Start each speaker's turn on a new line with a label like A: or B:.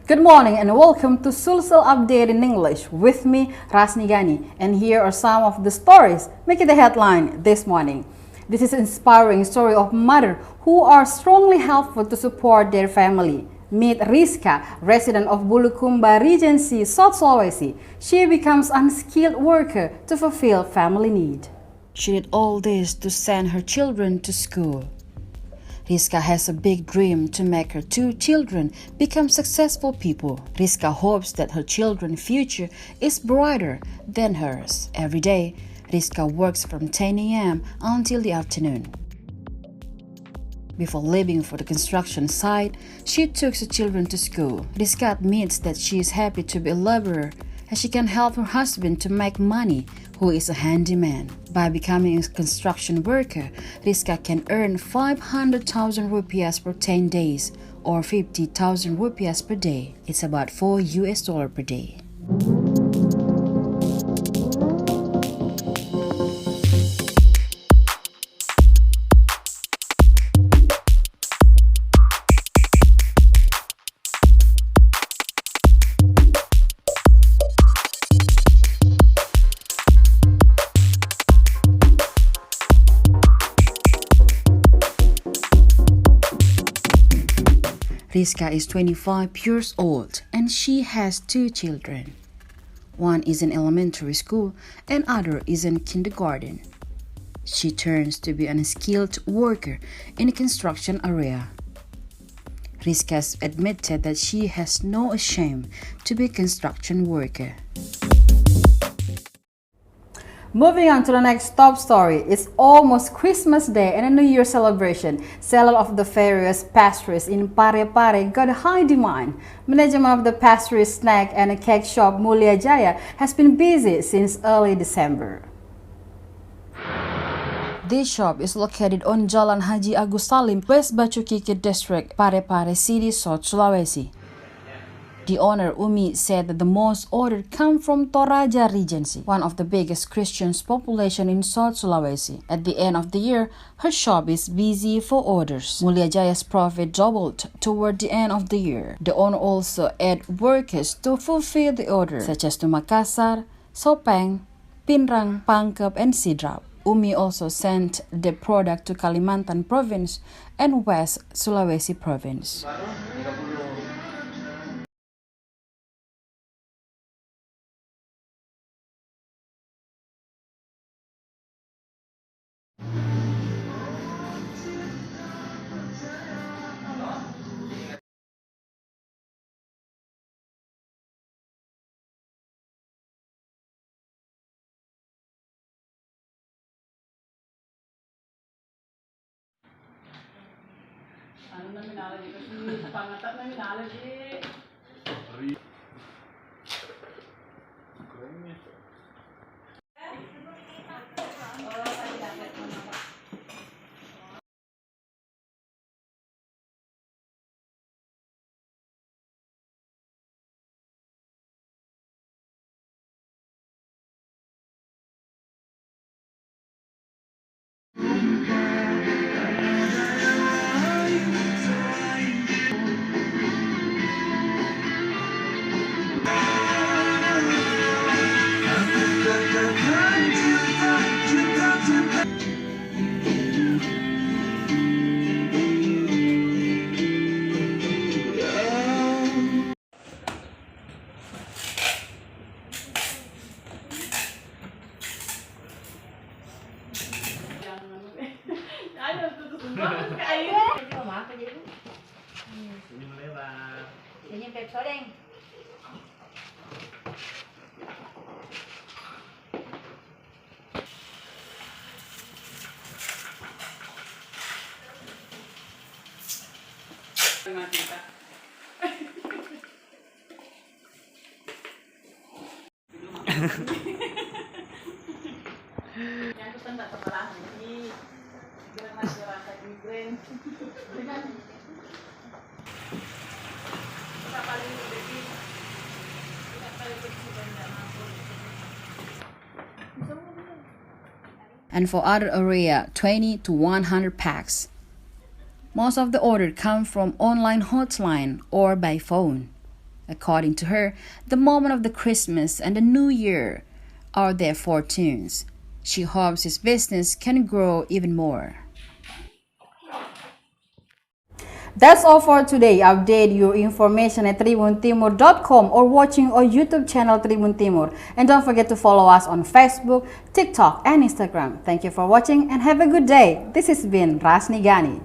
A: Good morning and welcome to Sulsel Update in English with me, Rasni Gani. And here are some of the stories making the headline this morning. This is an inspiring story of mothers who are strongly helpful to support their family. Meet Riska, resident of Bulukumba Regency, South Sulawesi. She becomes unskilled worker to fulfill family need. She did all this to send her children to school. Riska has a big dream to make her two children become successful people. Riska hopes that her children's future is brighter than hers. Every day, Riska works from 10 a.m. until the afternoon. Before leaving for the construction site, she took her children to school. Riska admits that she is happy to be a laborer as she can help her husband to make money, who is a handyman. By becoming a construction worker, Riska can earn 500,000 rupiahs per 10 days or 50,000 rupiahs per day. It's about $4 per day. Riska is 25 years old and she has two children. One is in elementary school and other is in kindergarten. She turns to be an unskilled worker in the construction area. Riska has admitted that she has no shame to be a construction worker. Moving on to the next top story, it's almost Christmas Day and a New Year celebration. Seller of the various pastries in Pare-Pare got high demand. Management of the pastry, snack and cake shop Mulia Jaya has been busy since early December. This shop is located on Jalan Haji Agus Salim, West Bacukiki District, Pare-Pare City, South Sulawesi. The owner, Umi, said that the most ordered come from Toraja Regency, one of the biggest Christian population in South Sulawesi. At the end of the year, her shop is busy for orders. Mulia Jaya's profit doubled toward the end of the year. The owner also added workers to fulfill the orders, such as to Makassar, Sopeng, Pinrang, Pangkep, and Sidrap. Umi also sent the product to Kalimantan Province and West Sulawesi Province. And for other area, 20 to 100 packs. Most of the orders come from online hotline or by phone. According to her, the moment of the Christmas and the New Year are their fortunes. She hopes his business can grow even more. That's all for today. Update your information at tribuntimur.com or watching our YouTube channel Tribun Timur. And don't forget to follow us on Facebook, TikTok, and Instagram. Thank you for watching and have a good day. This has been Rasni Gani.